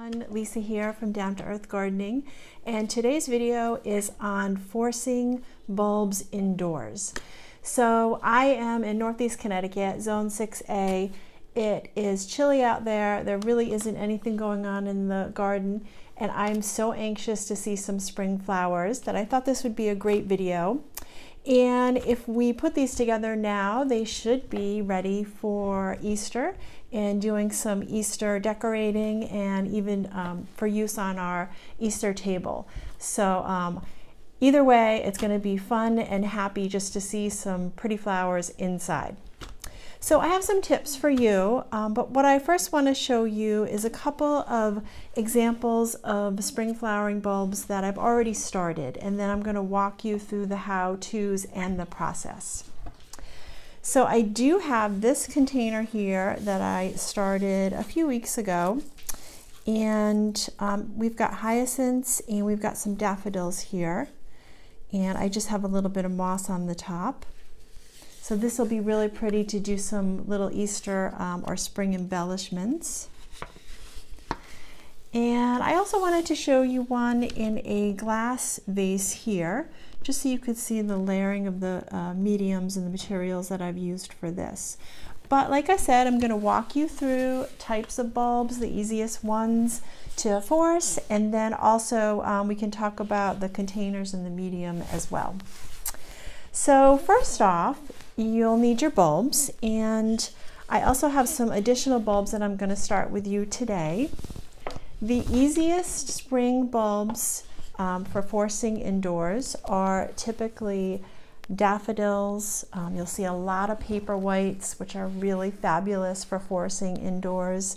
Lisa here from Down to Earth Gardening, and today's video is on forcing bulbs indoors. So I am in Northeast Connecticut, Zone 6A. It is chilly out there. There really isn't anything going on in the garden, and I'm so anxious to see some spring flowers that I thought this would be a great video. And if we put these together now, they should be ready for Easter and doing some Easter decorating and even for use on our Easter table. So either way, it's going to be fun and happy just to see some pretty flowers inside. So I have some tips for you, but what I first want to show you is a couple of examples of spring flowering bulbs that I've already started, and then I'm going to walk you through the how-tos and the process. So I do have this container here that I started a few weeks ago, and we've got hyacinths and we've got some daffodils here, and I just have a little bit of moss on the top. So this will be really pretty to do some little Easter or spring embellishments. And I also wanted to show you one in a glass vase here, just so you could see the layering of the mediums and the materials that I've used for this. But like I said, I'm going to walk you through types of bulbs, the easiest ones to force, and then also we can talk about the containers and the medium as well. So first off, you'll need your bulbs, and I also have some additional bulbs that I'm going to start with you today. The easiest spring bulbs for forcing indoors are typically daffodils. You'll see a lot of paper whites, which are really fabulous for forcing indoors.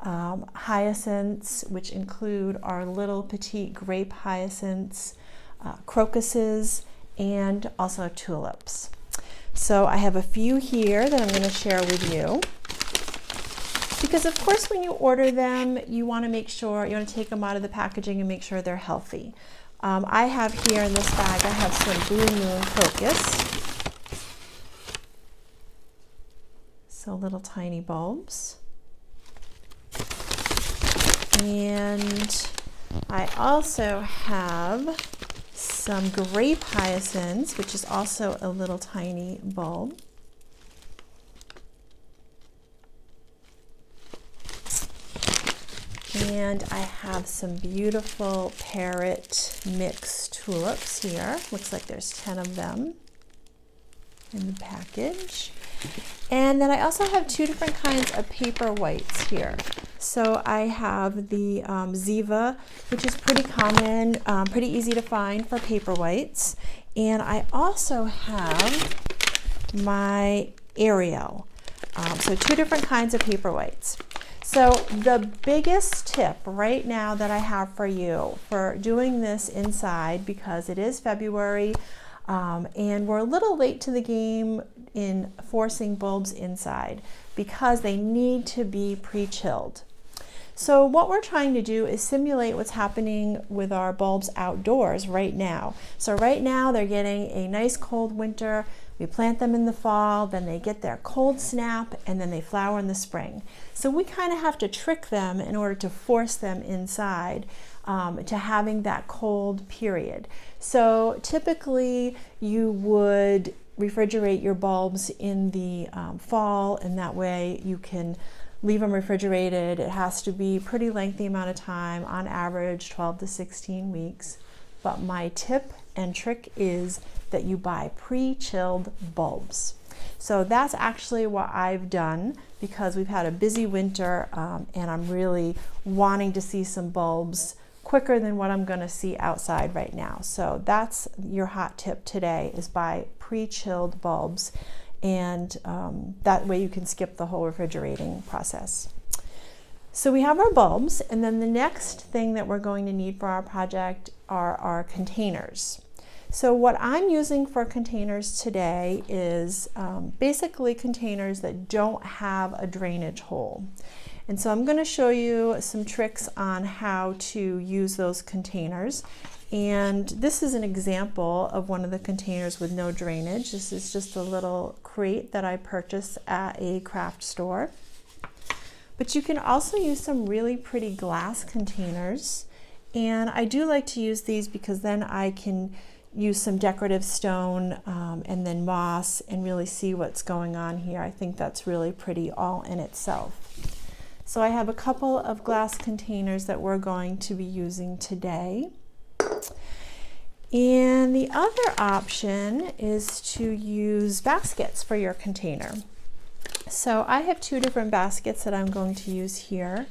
Hyacinths, which include our little petite grape hyacinths, crocuses, and also tulips. So I have a few here that I'm going to share with you, because of course when you order them, you want to make sure, you want to take them out of the packaging and make sure they're healthy. I have here in this bag, I have some Blue Moon crocus. So little tiny bulbs. And I also have some grape hyacinths, which is also a little tiny bulb. And I have some beautiful parrot mixed tulips here. Looks like there's 10 of them in the package. And then I also have two different kinds of paper whites here. So I have the Ziva, which is pretty common, pretty easy to find for paper whites. And I also have my Ariel. So two different kinds of paper whites. So the biggest tip right now that I have for you for doing this inside, because it is February and we're a little late to the game in forcing bulbs inside because they need to be pre-chilled. So what we're trying to do is simulate what's happening with our bulbs outdoors right now. So right now they're getting a nice cold winter. We plant them in the fall, then they get their cold snap, and then they flower in the spring. So we kind of have to trick them in order to force them inside to having that cold period. So typically you would refrigerate your bulbs in the fall, and that way you can leave them refrigerated. It has to be a pretty lengthy amount of time, on average 12 to 16 weeks. But my tip and trick is that you buy pre-chilled bulbs. So that's actually what I've done, because we've had a busy winter and I'm really wanting to see some bulbs quicker than what I'm going to see outside right now. So that's your hot tip today, is buy pre-chilled bulbs, and that way you can skip the whole refrigerating process. So we have our bulbs, and then the next thing that we're going to need for our project are our containers. So what I'm using for containers today is basically containers that don't have a drainage hole. And so I'm going to show you some tricks on how to use those containers. And this is an example of one of the containers with no drainage. This is just a little crate that I purchased at a craft store. But you can also use some really pretty glass containers. And I do like to use these because then I can use some decorative stone and then moss and really see what's going on here. I think that's really pretty all in itself. So I have a couple of glass containers that we're going to be using today. And the other option is to use baskets for your container. So I have two different baskets that I'm going to use here.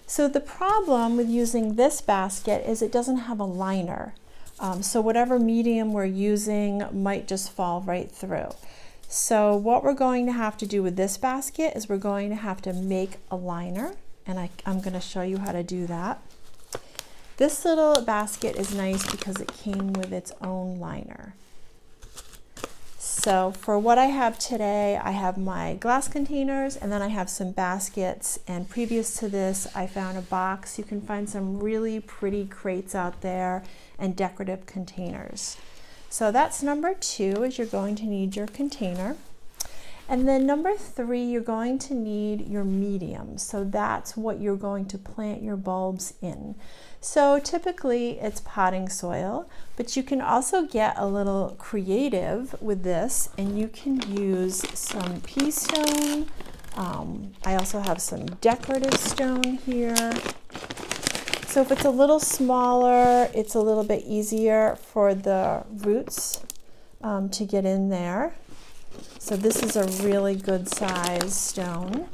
So the problem with using this basket is it doesn't have a liner. So whatever medium we're using might just fall right through. So what we're going to have to do with this basket is we're going to have to make a liner, and I'm going to show you how to do that. This little basket is nice because it came with its own liner. So for what I have today, I have my glass containers and then I have some baskets, and previous to this I found a box. You can find some really pretty crates out there and decorative containers. So that's number 2, is you're going to need your container. And then number 3, you're going to need your medium. So that's what you're going to plant your bulbs in. So typically it's potting soil, but you can also get a little creative with this, and you can use some pea stone. I also have some decorative stone here. So if it's a little smaller, it's a little bit easier for the roots to get in there. So this is a really good size stone.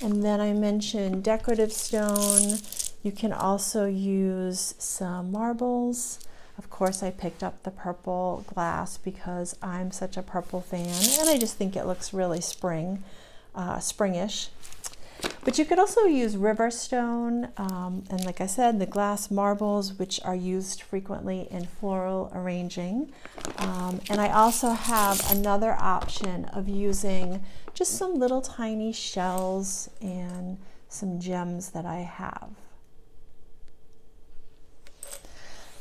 And then I mentioned decorative stone. You can also use some marbles. Of course, I picked up the purple glass because I'm such a purple fan, and I just think it looks really springish. But you could also use river stone, and like I said, the glass marbles, which are used frequently in floral arranging. And I also have another option of using just some little tiny shells and some gems that I have.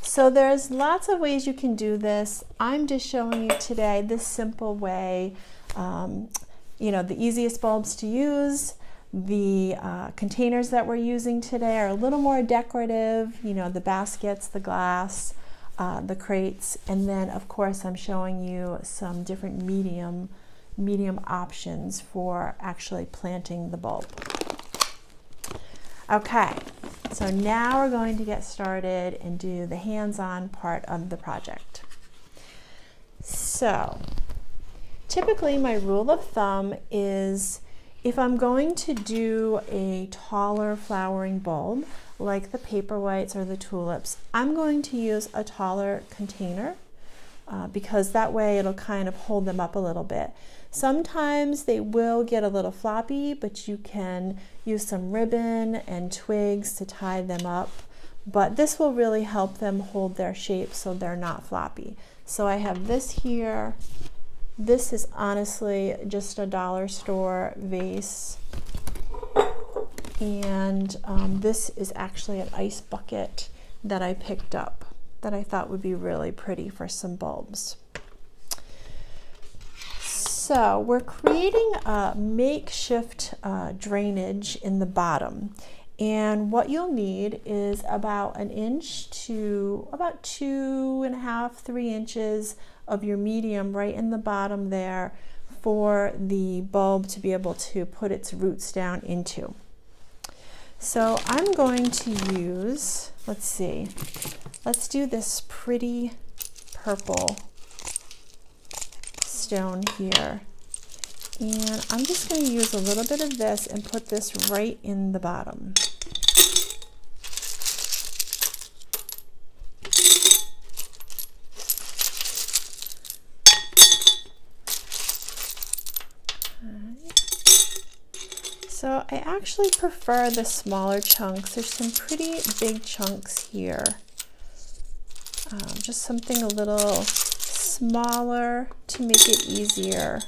So there's lots of ways you can do this. I'm just showing you today this simple way. You know, the easiest bulbs to use. The containers that we're using today are a little more decorative, you know, the baskets, the glass, the crates, and then of course I'm showing you some different medium options for actually planting the bulb. Okay, so now we're going to get started and do the hands-on part of the project. So typically my rule of thumb is, if I'm going to do a taller flowering bulb, like the paperwhites or the tulips, I'm going to use a taller container because that way it'll kind of hold them up a little bit. Sometimes they will get a little floppy, but you can use some ribbon and twigs to tie them up. But this will really help them hold their shape so they're not floppy. So I have this here. This is honestly just a dollar store vase, and this is actually an ice bucket that I picked up that I thought would be really pretty for some bulbs. So we're creating a makeshift drainage in the bottom, and what you'll need is about 1 inch to about 2.5 to 3 inches of your medium right in the bottom there for the bulb to be able to put its roots down into. So I'm going to use, let's do this pretty purple stone here, and I'm just going to use a little bit of this and put this right in the bottom. So I actually prefer the smaller chunks. There's some pretty big chunks here. Just something a little smaller to make it easier.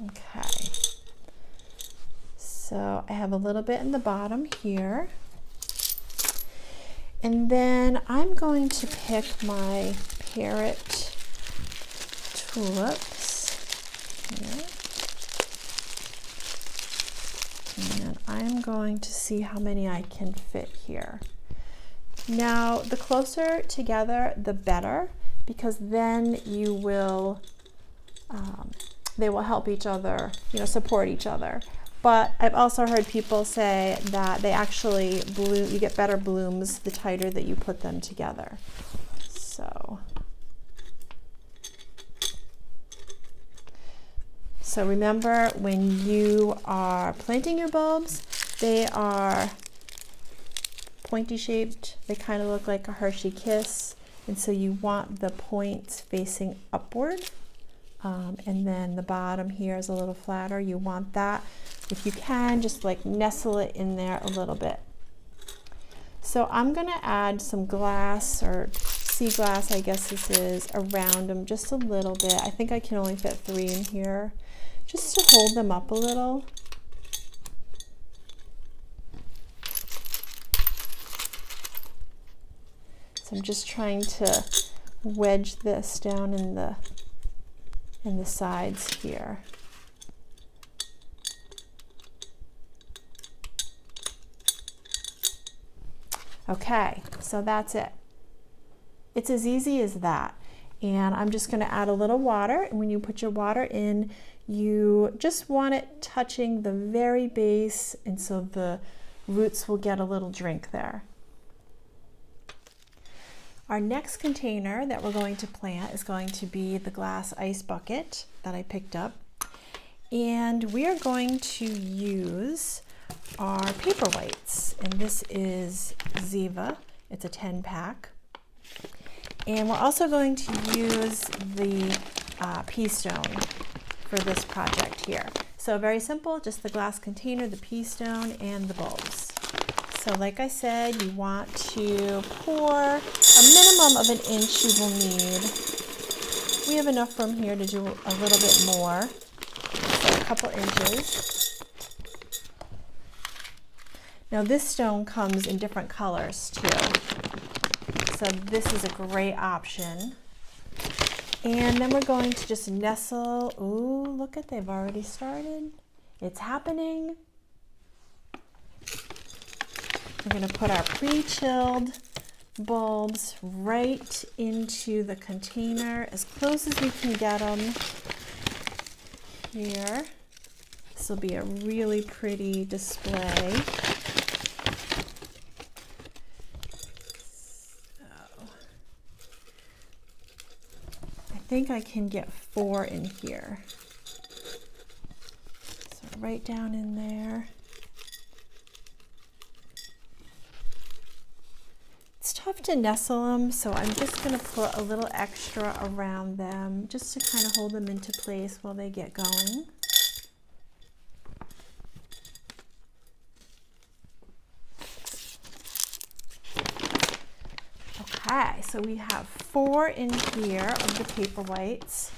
Okay. So I have a little bit in the bottom here. And then I'm going to pick my parrot tulips here. And I'm going to see how many I can fit here. Now, the closer together, the better, because then you will, they will help each other, support each other. But I've also heard people say that they actually bloom, you get better blooms the tighter that you put them together. So remember, when you are planting your bulbs, they are pointy shaped. They kind of look like a Hershey Kiss. And so you want the points facing upward. And then the bottom here is a little flatter. You want that. If you can, just like nestle it in there a little bit. So I'm gonna add some glass, or sea glass, I guess this is, around them just a little bit. I think I can only fit 3 in here, just to hold them up a little. So I'm just trying to wedge this down in the sides here. Okay, so that's it. It's as easy as that. And I'm just going to add a little water, and when you put your water in, you just want it touching the very base, and so the roots will get a little drink there. Our next container that we're going to plant is going to be the glass ice bucket that I picked up. And we are going to use our paper whites. And this is Ziva. It's a 10-pack. And we're also going to use the pea stone for this project here. So very simple, just the glass container, the pea stone, and the bulbs. So like I said, you want to pour a minimum of 1 inch you will need. We have enough room here to do a little bit more, so a couple inches. Now this stone comes in different colors too, so this is a great option. And then we're going to just nestle. Ooh, look at, they've already started. It's happening. We're going to put our pre-chilled bulbs right into the container as close as we can get them here. This will be a really pretty display. So, I think I can get 4 in here. So right down in there. It's tough to nestle them, so I'm just going to put a little extra around them just to kind of hold them into place while they get going. Okay, so we have 4 in here of the paper whites.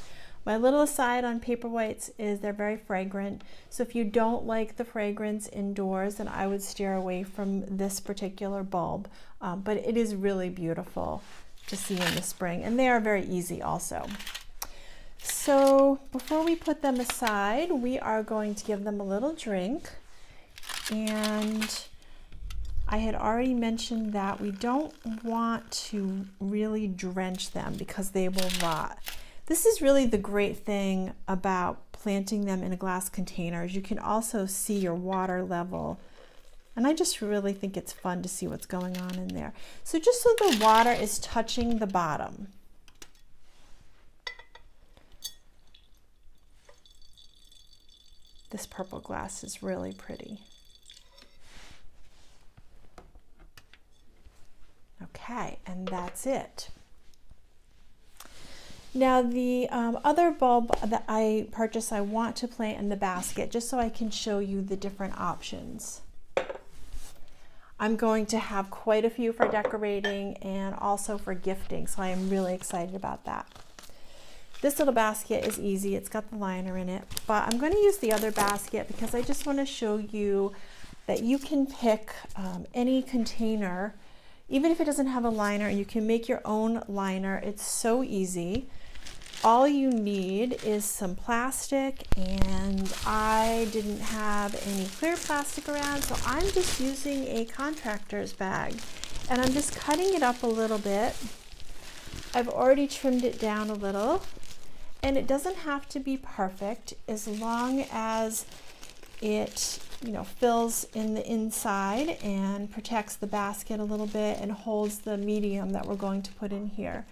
My little aside on paper whites is they're very fragrant. So if you don't like the fragrance indoors, then I would steer away from this particular bulb. But it is really beautiful to see in the spring, and they are very easy also. So before we put them aside, we are going to give them a little drink. And I had already mentioned that we don't want to really drench them because they will rot. This is really the great thing about planting them in a glass container, is you can also see your water level. And I just really think it's fun to see what's going on in there. So just so the water is touching the bottom. This purple glass is really pretty. Okay, and that's it. Now the other bulb that I purchased, I want to plant in the basket just so I can show you the different options. I'm going to have quite a few for decorating and also for gifting, so I am really excited about that. This little basket is easy, it's got the liner in it, but I'm going to use the other basket because I just want to show you that you can pick any container, even if it doesn't have a liner, and you can make your own liner. It's so easy. all you need is some plastic, and I didn't have any clear plastic around, so I'm just using a contractor's bag, and I'm just cutting it up a little bit. I've already trimmed it down a little, and it doesn't have to be perfect as long as it, fills in the inside and protects the basket a little bit and holds the medium that we're going to put in here.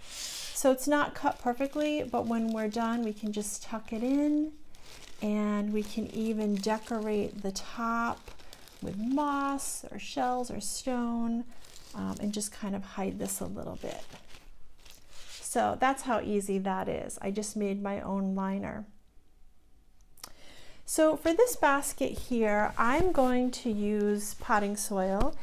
So it's not cut perfectly, but when we're done, we can just tuck it in, and we can even decorate the top with moss or shells or stone, and just kind of hide this a little bit. So that's how easy that is. I just made my own liner. So for this basket here, I'm going to use potting soil,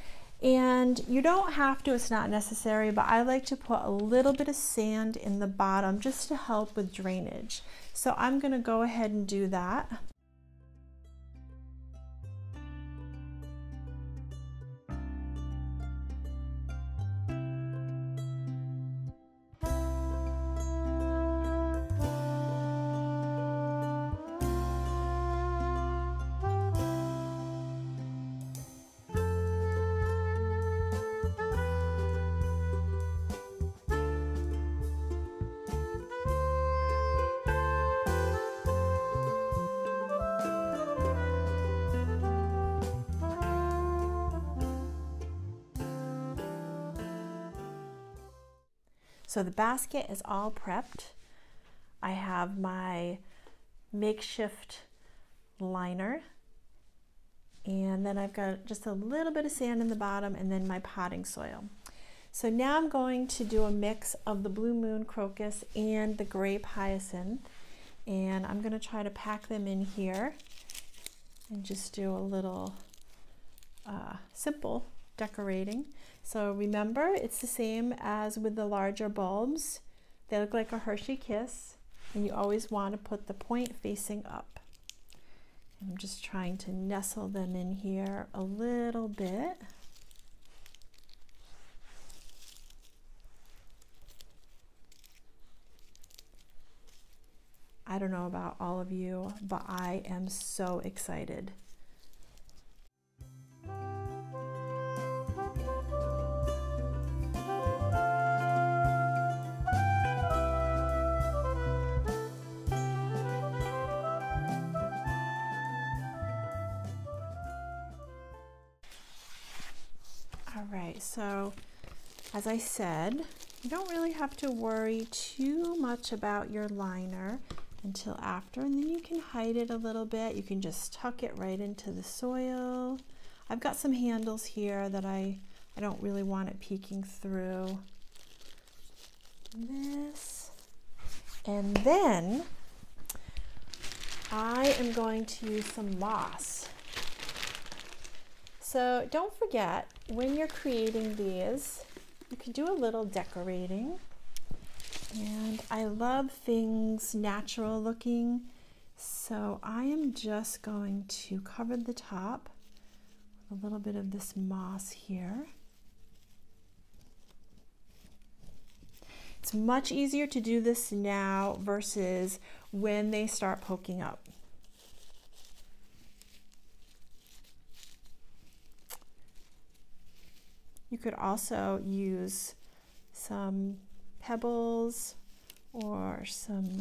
and you don't have to, it's not necessary, but I like to put a little bit of sand in the bottom just to help with drainage. So I'm going to go ahead and do that. So the basket is all prepped. I have my makeshift liner, and then I've got just a little bit of sand in the bottom, and then my potting soil. So now I'm going to do a mix of the Blue Moon Crocus and the Grape Hyacinth, and I'm going to try to pack them in here and just do a little simple decorating. So remember, it's the same as with the larger bulbs. They look like a Hershey Kiss, and you always want to put the point facing up. I'm just trying to nestle them in here a little bit. I don't know about all of you, but I am so excited. All right, so as I said, you don't really have to worry too much about your liner until after, and then you can hide it a little bit. You can just tuck it right into the soil. I've got some handles here that I don't really want it peeking through this. And then I am going to use some moss. So don't forget, when you're creating these, you can do a little decorating. And I love things natural looking, so I am just going to cover the top with a little bit of this moss here. It's much easier to do this now versus when they start poking up. You could also use some pebbles or some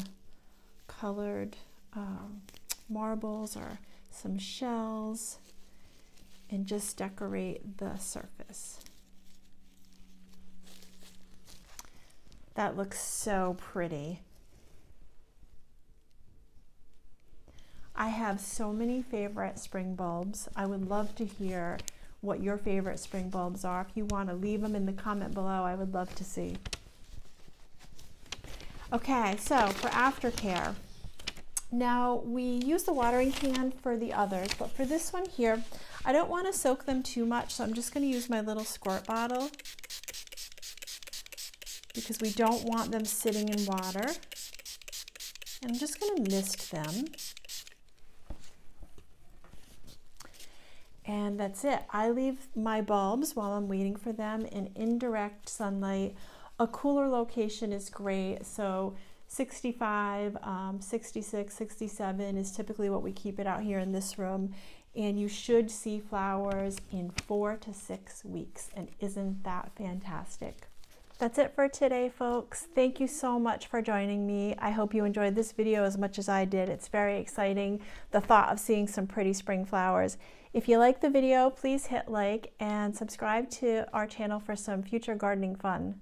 colored marbles or some shells and just decorate the surface. That looks so pretty. I have so many favorite spring bulbs. I would love to hear what your favorite spring bulbs are. If you want to leave them in the comment below, I would love to see. Okay, so for aftercare, now we use the watering can for the others, but for this one here, I don't want to soak them too much, so I'm just going to use my little squirt bottle because we don't want them sitting in water. And I'm just going to mist them. And that's it. I leave my bulbs while I'm waiting for them in indirect sunlight. A cooler location is great, so 65, 66, 67 is typically what we keep it out here in this room. And you should see flowers in 4 to 6 weeks. And isn't that fantastic? That's it for today, folks. Thank you so much for joining me. I hope you enjoyed this video as much as I did. It's very exciting, the thought of seeing some pretty spring flowers. If you like the video, please hit like and subscribe to our channel for some future gardening fun.